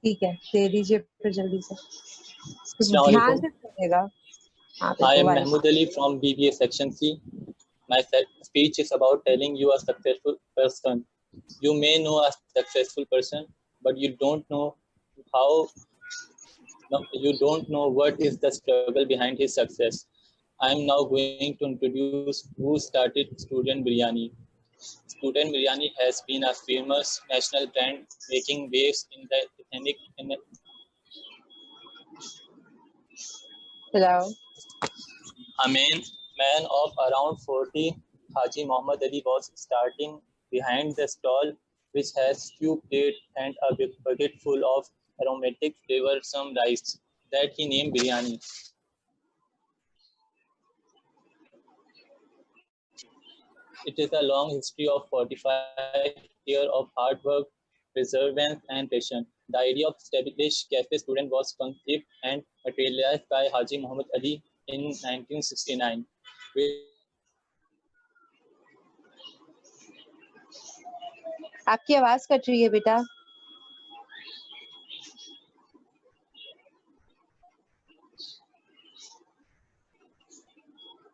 ठीक है, दे दीजिए फिर जल्दी से, Assalamu ध्यान alaikum. से सुनिएगा। हाँ I देखो am भाई, Mahmood Ali from BBA Section C. My speech is about telling you a successful person. You may know a successful person, but you don't know how. No, you don't know what is the struggle behind his success. I am now going to introduce who started Student Biryani. Student Biryani has been a famous national brand making waves in the ethnic. Hello. A man of around 40, Haji Muhammad Ali was starting behind the stall, which has few plates and a bucket full of aromatic flavorsome rice that he named biryani. It is a long history of 45 years of hard work, perseverance, and passion. The idea of established cafe student was conceived and materialized by Haji Muhammad Ali in 1969. आपकी आवाज cut रही है बेटा।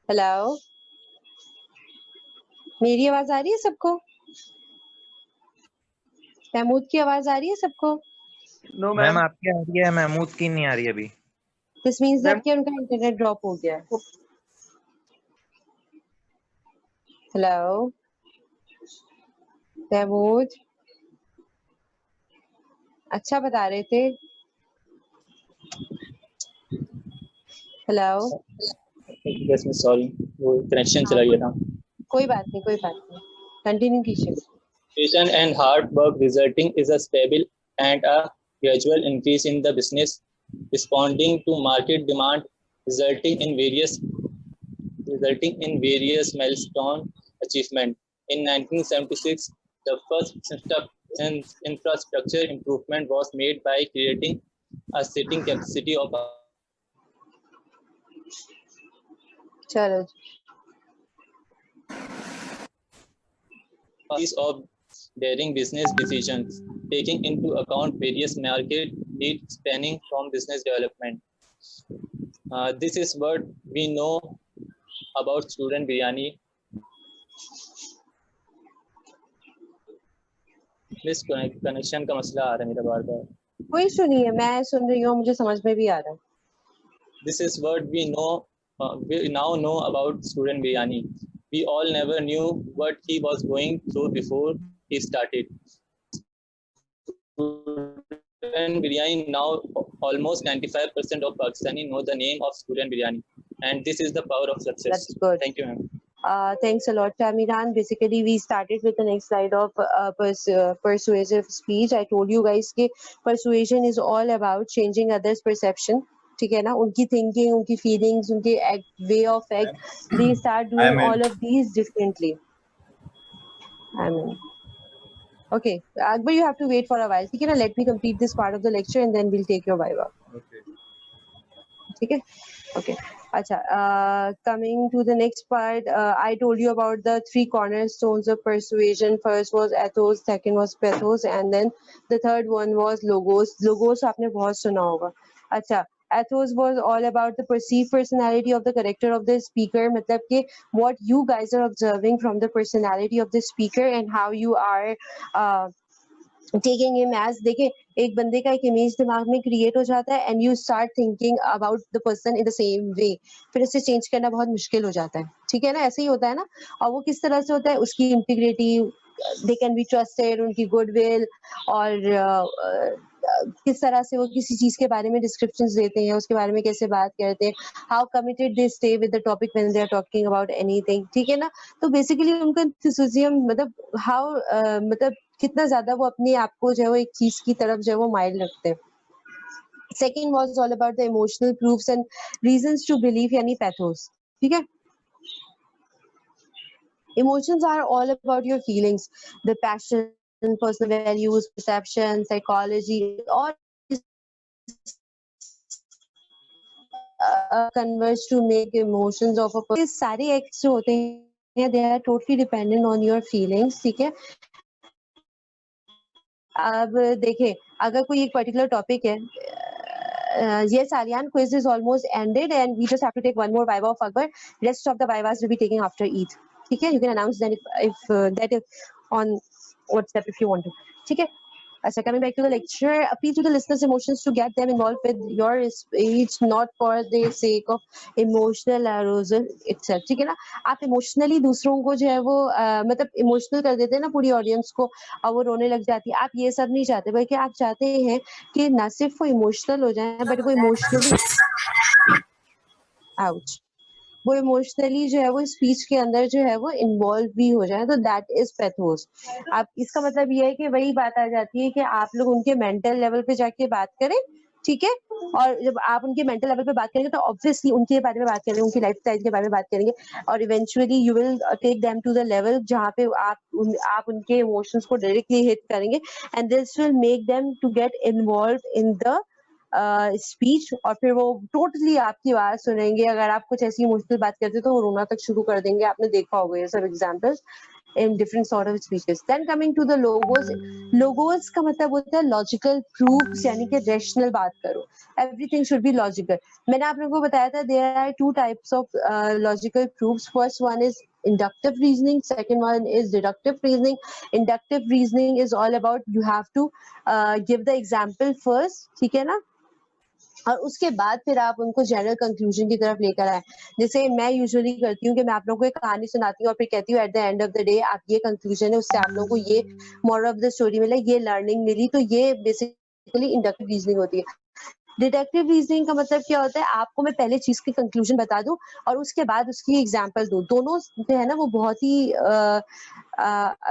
Hello, मेरी आवाज आ रही है सबको? महमूद की आवाज आ रही है सबको? नो मैम, आपकी आ रही है, महमूद की नहीं आ रही अभी। दिस मींस दैट कि उनका इंटरनेट ड्रॉप हो गया है। हेलो महमूद, अच्छा बता रहे थे। हेलो, यस मैं सॉरी, वो कनेक्शन चला गया था। कोई बात नहीं, कोई बात नहीं, कंटिन्यू कीजिए। Patient and hard work resulting is a stable and a gradual increase in the business, responding to market demand, resulting in various milestone achievement. In 1976, the first infrastructure improvement was made by creating a sitting capacity of चलो of daring business decisions, taking into account various market needs spanning from business development. This is what we know about Student Biryani. This connection का मसला आ रहा है मेरा बार-बार। कोई issue नहीं है, मैं सुन रही हूँ, मुझे समझ में भी आ रहा है। This is what we now know about Student Biryani. We all never knew what he was going through before he started. Student Biryani now almost 95% of Pakistani know the name of Student Biryani, and this is the power of success. That's good. Thank you, ma'am. Thanks a lot, Tamiran. Basically, we started with the next slide of persuasive speech. I told you guys that persuasion is all about changing others' perception. ठीक है ना, उनकी thinking, उनकी feelings, उनके way of act, they start doing all of these differently. I mean, okay, but you have to wait for a while. ठीक है ना, let me complete this part of the lecture and then we'll take your viva. Okay. ठीक है, okay. Acha, coming to the next part, I told you about the three cornerstones of persuasion. First was ethos, second was pathos, and then the third one was logos. Logos आपने बहुत सुना होगा। अच्छा, ethos was all about the perceived personality of the character of the speaker, मतलब कि what you guys are observing from the personality of the speaker and how you are taking him as, देखिए एक बंदे का एक image दिमाग में create हो जाता है and you start thinking about the person in the same way, फिर इसे चेंज करना बहुत मुश्किल हो जाता है। ठीक है ना, ऐसे ही होता है ना। और वो किस तरह से होता है, उसकी integrity, they can be trusted, उनकी गुडविल, और किस तरह से वो किसी चीज के बारे में डिस्क्रिप्शंस देते हैं, उसके बारे में कैसे बात करते हैं, how committed they stay with the topic when they are talking about anything. ठीक है ना, तो बेसिकली उनका एंथुसियाज्म, मतलब हाउ मतलब कितना ज्यादा वो अपने आप को जो है वो एक चीज की तरफ जो है वो माइल रखते हैं। Second was all about the emotional proofs and reasons to believe, यानी पैथोस। ठीक है, emotions are all about your feelings, the passion, personal values, perception, psychology, all converge to make emotions of a person. सारे acts जो होते हैं they are totally dependent on your feelings. ठीक है, अब देखें, अगर कोई एक पर्टिकुलर टॉपिक है, yes, Aryan, quiz is almost ended and we just have to take one more viva of Akbar. Rest of the vivas will be taken after Eid. Okay, you can announce then if on WhatsApp if you want to. Okay. So coming back to the lecture, appeal to the listeners' emotions to get them involved with your speech, not for the sake of emotional arousal itself. ठीक है ना? आप emotionally दूसरों को जो है वो मतलब emotional कर देते हैं ना पूरी audience को और वो रोने लग जाती है. आप ये सब नहीं चाहते, बल्कि आप चाहते हैं कि ना सिर्फ वो emotional हो जाए, but वो emotionally ouch. वो इमोशनली जो है वो स्पीच के अंदर जो है वो इन्वॉल्व भी हो जाए, तो दैट इज पैथोस. आप इसका मतलब ये है कि वही बात आ जाती है कि आप लोग उनके मेंटल लेवल पे जाके बात करें, ठीक है, और जब आप उनके मेंटल लेवल पे बात करेंगे तो ऑब्वियसली उनके बारे में बात करेंगे, उनकी लाइफ स्टाइल के बारे में बात करेंगे और eventually you will take them to the level जहाँ पे आप उनके इमोशंस को डायरेक्टली हिट करेंगे and this will make them to get involve in the speech और फिर वो टोटली आपकी आवाज सुनेंगे. अगर आप कुछ ऐसी इमोशनल बात करते तो वो रोना तक शुरू कर देंगे. आपने देखा होगा ये सब examples in different sort of speeches. Then coming to the logos, logos का मतलब होता है logical proofs, यानी कि rational बात करो. Everything should be logical. मैंने आप लोगों को बताया था there are two types of logical proofs. First one is inductive reasoning. Second one is deductive reasoning. Inductive reasoning is all about you have to give the example first, ठीक है ना, और उसके बाद फिर आप उनको जनरल कंक्लूजन की तरफ लेकर आए. जैसे मैं यूजुअली करती हूँ कि मैं आप लोगों को एक कहानी सुनाती हूँ और फिर कहती हूँ at the end of the day आप ये कंक्लूजन है, उससे आप लोगों को ये मोरल ऑफ द स्टोरी मिला, ये लर्निंग मिली. तो ये बेसिकली इंडक्टिव रीजनिंग होती है. डिडक्टिव रीजनिंग का मतलब क्या होता है, आपको मैं पहले चीज की कंक्लूजन बता दूं और उसके बाद उसकी एग्जांपल दूं. दोनों जो है ना वो बहुत ही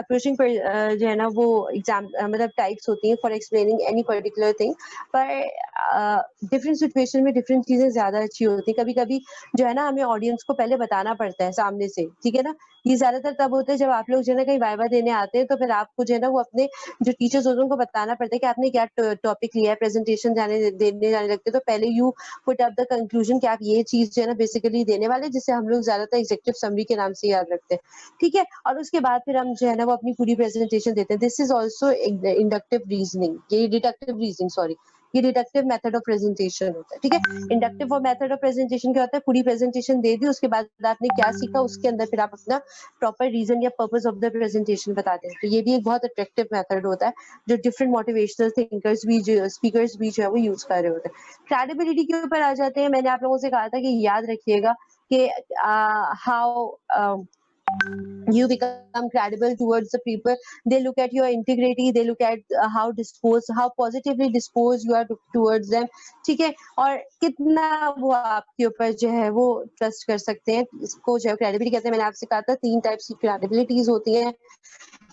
अप्रोचिंग पर जो है ना वो एग्जाम मतलब टाइप्स होती हैं for explaining any particular thing. पर डिफरेंट सिचुएशन में डिफरेंट चीजें ज्यादा अच्छी होती हैं. कभी कभी जो है ना हमें ऑडियंस को पहले बताना पड़ता है सामने से, ठीक है ना. ये ज्यादातर तब होता है जब आप लोग जो है ना कहीं वाइवा देने आते हैं, तो फिर आपको जो है ना वो अपने जो टीचर्स होते हैं उनको बताना पड़ता है कि आपने क्या टॉपिक लिया है. प्रेजेंटेशन देने जाने लगते तो पहले you put up the conclusion कि आप ये चीज जो है ना बेसिकली देने वाले, जिसे हम लोग ज्यादातर एग्जीक्यूटिव समरी के नाम से याद रखते हैं, ठीक है. और उसके बाद फिर हम जो है ना वो अपनी पूरी प्रेजेंटेशन देते हैं. This is also inductive reasoning, ये डिडक्टिव रीजनिंग सॉरी, ये डिडक्टिव मेथड ऑफ प्रेजेंटेशन होता है, ठीक है. इंडक्टिव और मेथड ऑफ प्रेजेंटेशन क्या होता है, पूरी प्रेजेंटेशन दे दी, उसके बाद आपने क्या सीखा उसके अंदर फिर आप अपना प्रॉपर रीजन या पर्पस ऑफ द प्रेजेंटेशन बताते हैं. तो ये भी एक बहुत अट्रैक्टिव मेथड होता है जो डिफरेंट मोटिवेशनल थिंकर्स भी स्पीकर्स भी जो है वो यूज कर रहे होते हैं. क्रेडिबिलिटी के ऊपर आ जाते हैं. मैंने आप लोगों से कहा था कि याद रखिएगा कि how you become credible towards the people. They look at your integrity, they look at how positively disposed you are towards them, ठीक है, और कितना वो आपके ऊपर जो है वो ट्रस्ट कर सकते हैं. इसको जो है क्रेडिबिलिटी कहते हैं. मैंने आपसे कहा था 3 टाइप्स की क्रेडिबिलिटीज होती हैं,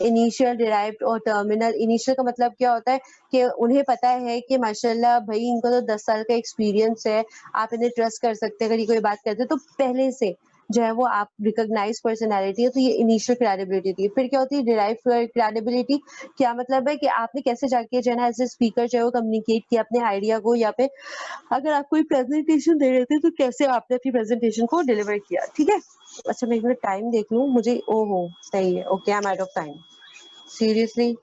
इनिशियल, डिराइव्ड और टर्मिनल. इनिशियल का मतलब क्या होता है कि उन्हें पता है कि माशाल्लाह भाई इनको तो 10 साल का एक्सपीरियंस है, आप इन्हें ट्रस्ट कर सकते हैं. अगर ये कोई बात करते हैं तो पहले से जो है वो आप रिकॉग्नाइज पर्सनैलिटी है, तो ये इनिशियल क्रेडिबिलिटी थी. फिर क्या होती है डिराइव क्रेडिबिलिटी. क्या मतलब है कि आपने कैसे जाके जो है ना एज ए स्पीकर जो है वो कम्युनिकेट किया अपने आइडिया को, या फिर अगर आप कोई प्रेजेंटेशन दे रहे थे तो कैसे आपने अपनी प्रेजेंटेशन को डिलीवर किया, ठीक है. अच्छा मैं एक मिनट टाइम देख लूं, मुझे ओहो सही है, okay I am out of time seriously.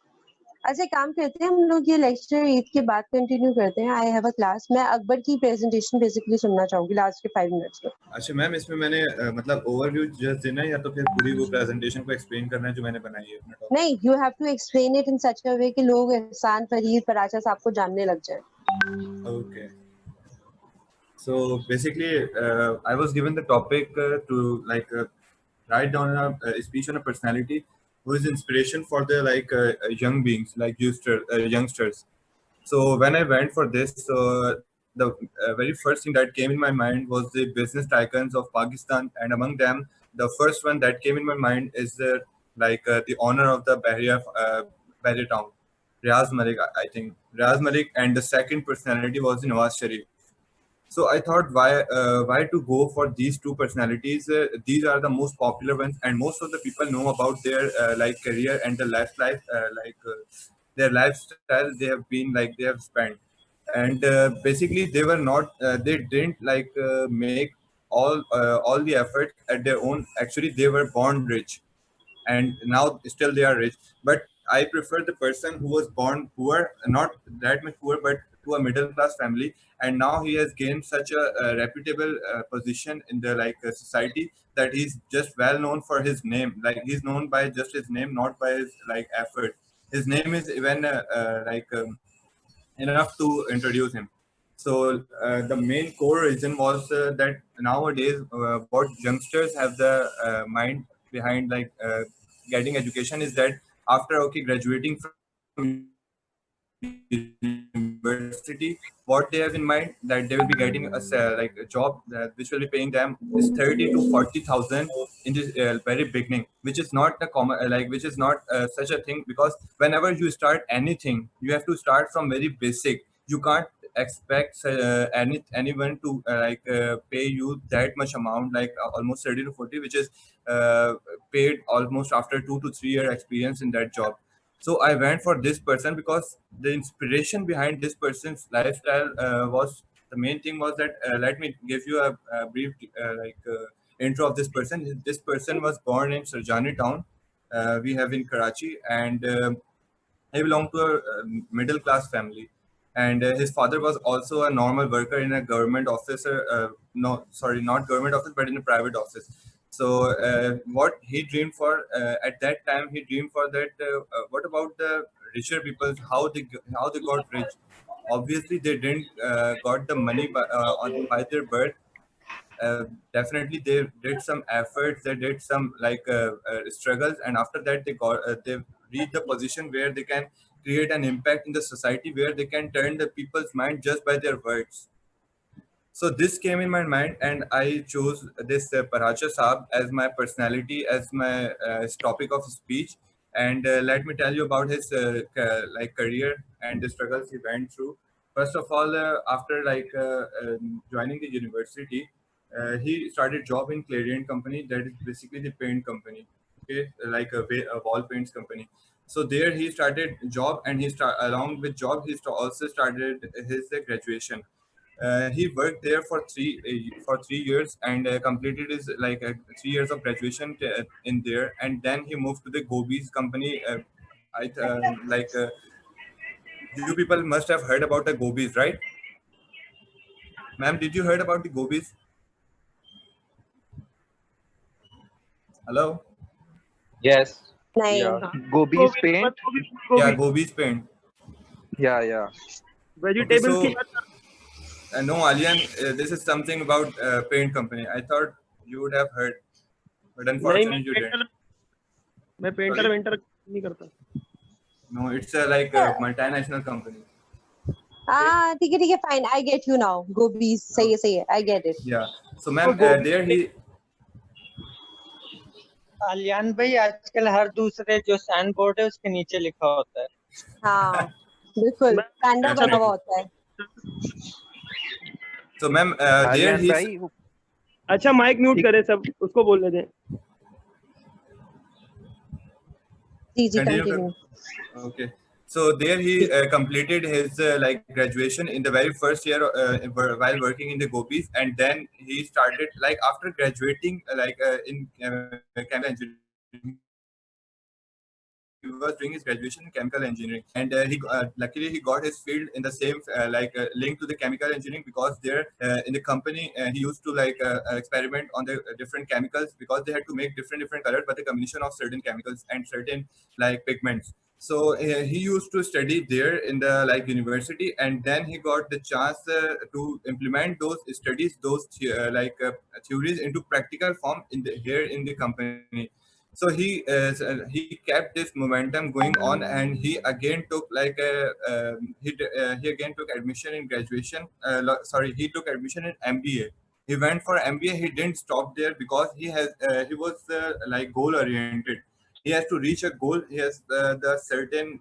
अच्छा एक काम करते हैं, हम लोग ये लेक्चर ईद के बाद कंटिन्यू करते हैं. I have a class. मैं अकबर की प्रेजेंटेशन बेसिकली सुनना चाहूंगी लास्ट के 5 मिनट्स में. अच्छा मैम, इसमें मैंने मतलब ओवरव्यू जस्ट देना है या तो फिर पूरी वो प्रेजेंटेशन को एक्सप्लेन करना है जो मैंने बनाई है अपना टॉपिक? नहीं, you have to explain it in such a way कि लोग एहसान फरीद पराचा साहब को जानने लग जाए. Okay. So basically, I was given the topic to write down a speech on a personality who is inspiration for the young beings, like youngsters. So when I went for this, the very first thing that came in my mind was the business tycoons of Pakistan, and among them, the first one that came in my mind is the owner of the Bahria town, Riaz Malik. I think Riaz Malik, and the second personality was Nawaz Sharif. So I thought, why to go for these two personalities? These are the most popular ones, and most of the people know about their career and the their lifestyle they have been they have spent. And basically, they were not they didn't make all the effort at their own. Actually, they were born rich, and now still they are rich. But I prefer the person who was born poor, not that much poor, but to a middle class family, and now he has gained such a reputable position in the society, that he's just well known for his name. Like he's known by just his name, not by his effort. His name is even enough to introduce him. So the main core reason was that nowadays what youngsters have the mind behind getting education is that after graduating from university, what they have in mind that they will be getting a job which will be paying them is 30 to 40,000 in the very beginning, which is not a common which is not such a thing, because whenever you start anything, you have to start from very basic. You can't expect anyone to pay you that much amount, almost 30 to 40, which is uh, paid almost after 2 to 3 year experience in that job. So I went for this person because the inspiration behind this person's lifestyle was the main thing was that let me give you a brief intro of this person. This person was born in Sarjani town, we have in Karachi, and he belonged to a middle class family, and his father was also a normal worker in a government office. No, sorry, not government office, but in a private office. So what he dreamed for at that time, he dreamed for that. What about the richer people? How they got rich? Obviously, they didn't got the money by their birth. Definitely they did some efforts, they did some struggles, and after that they reached the position where they can create an impact in the society, where they can turn the people's mind just by their words. So this came in my mind, and I chose this Paracha Saab as my personality, as my topic of speech. And let me tell you about his career and the struggles he went through. First of all, after joining the university, he started job in Clarion company. That is basically the paint company, okay, like a wall paints company. So there he started job, and along with job also started his graduation. He worked there for 3 years, and completed his 3 years of graduation in there, and then he moved to the Gobi's company. I You people must have heard about the Gobi's, right? Ma'am, did you heard about the Gobi's? Hello? Yes. Nine. Yeah. Gobi's paint. Yeah, Gobi's paint. Yeah, yeah. Okay, vegetables so की बात कर no, Alian, this is something about paint company. I thought you would have heard, but नहीं unfortunately you didn't. मैं painter Sorry? Vendor नहीं करता No, it's a multinational company. ठीक है fine, I get you now. Gobies, सही है, I get it. Yeah. So, ma'am, there he. Aliyan भाई आजकल हर दूसरे जो साइन बोर्ड है उसके नीचे लिखा होता है हाँ बिल्कुल पैंडा बना हुआ होता है. So, ma'am, there Aliyan he. भाई अच्छा माइक म्यूट करे सब उसको बोलने दें जी Continue. continue. Okay. So there he completed his graduation in the very first year while working in the Gopis, and then he started after graduating in chemical engineering. He was doing his graduation in chemical engineering, and luckily he got his field in the same link to the chemical engineering, because there in the company he used to experiment on the different chemicals, because they had to make different colors, but the combination of certain chemicals and certain pigments. So he used to study there in the university, and then he got the chance to implement those studies, those theories into practical form here in the company. So he kept this momentum going on, and he again took he again took admission in graduation. Sorry, he took admission in MBA. He went for MBA. He didn't stop there, because he was goal oriented. He has to reach a goal. He has the certain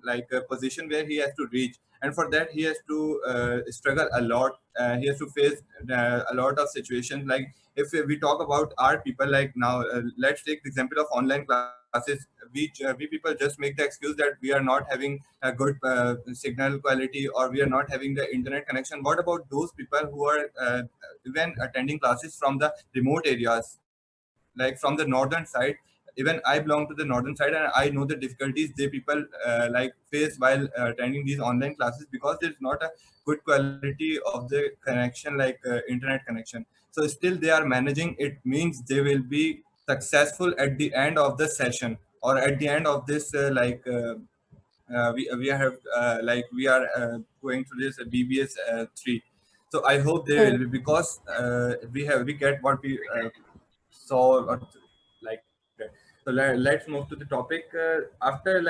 position where he has to reach, and for that he has to struggle a lot. He has to face a lot of situations. Like if we talk about our people, like now, let's take the example of online classes. We people just make the excuse that we are not having a good signal quality, or we are not having the internet connection. What about those people who are even attending classes from the remote areas, like from the northern side? even I belong to the northern side, and I know the difficulties they people like face while attending these online classes, because there's not a good quality of the connection, like internet connection. So still they are managing. It means they will be successful at the end of the session, or at the end of this we have we are going through this BBS 3. So I hope they will be, because we get what we saw, or like that. So let's move to the topic. After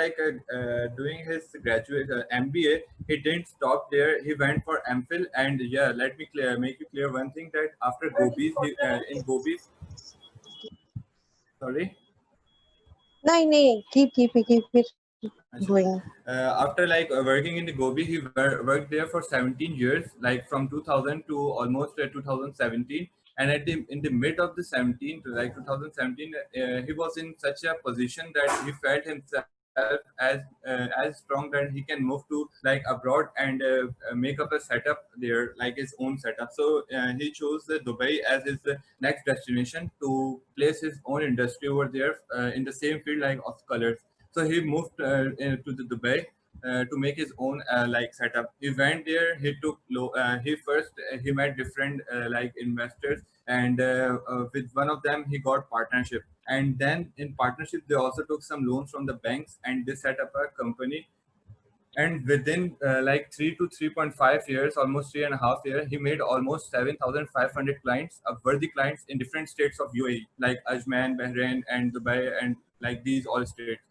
doing his graduate MBA, he didn't stop there. He went for MPhil, and yeah, let me make you clear one thing, that after Gobi's, in Gobi's, sorry. No, keep it going. After working in the Gobi, he worked there for 17 years, like from 2000 to almost 2017. And in the mid of the 17 to 2017, he was in such a position that he felt himself as strong that he can move to abroad and make up a setup there, like his own setup. So he chose Dubai as his next destination to place his own industry over there in the same field like of colors. So he moved to the Dubai to make his own setup. He went there. He took he met different investors, and with one of them he got partnership. And then in partnership they also took some loans from the banks, and they set up a company. And within 3 to 3.5 years, almost 3.5 years, he made almost 7,500 clients, worthy clients in different states of UAE, like Ajman, Bahrain, and Dubai, and like these all states.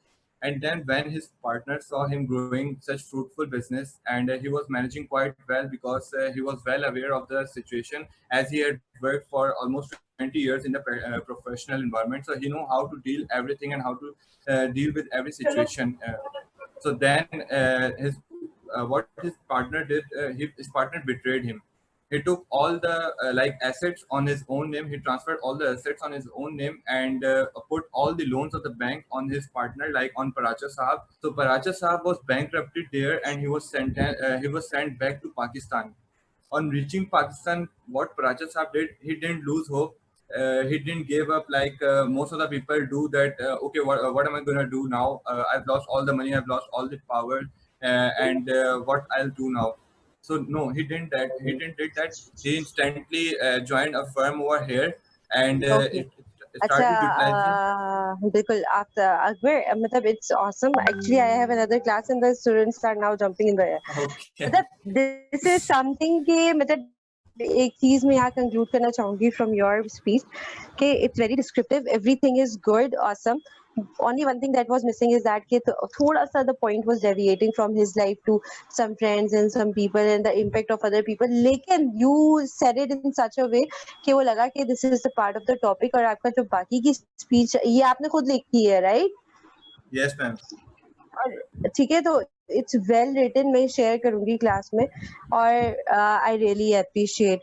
And then when his partner saw him growing such fruitful business, and he was managing quite well, because he was well aware of the situation, as he had worked for almost 20 years in the professional environment. So he know how to deal everything and how to deal with every situation. So then his what his partner did, his partner betrayed him. He took all the assets on his own name. He transferred all the assets on his own name, and put all the loans of the bank on his partner, like on Paracha Sahab. So Paracha Sahab was bankrupted there, and he was sent back to Pakistan. On reaching Pakistan, what Paracha Sahab did, he didn't lose hope. He didn't give up like most of the people do, that okay, what am I going to do now? I've lost all the money, I've lost all the power, and what I'll do now? So no, he didn't that. He didn't did that. He instantly joined a firm over here, and Okay. it started utilizing. बिल्कुल after Akbar, मतलब it's awesome. Actually, I have another class and the students are now jumping in the air. Okay. मतलब this is something कि मतलब एक चीज मैं यहाँ conclude करना चाहूँगी from your speech कि it's very descriptive. Everything is good, awesome. Only one thing that was missing is that कि थोड़ा सा the point was deviating from his life to some friends and some people and the impact of other people. लेकिन you said it in such a way कि वो लगा कि this is the part of the topic और आपका जो बाकी की speech ये आपने खुद लिखी है, right? Yes, ma'am. ठीक है, तो it's well written, मैं share करूँगी class में और I really appreciate.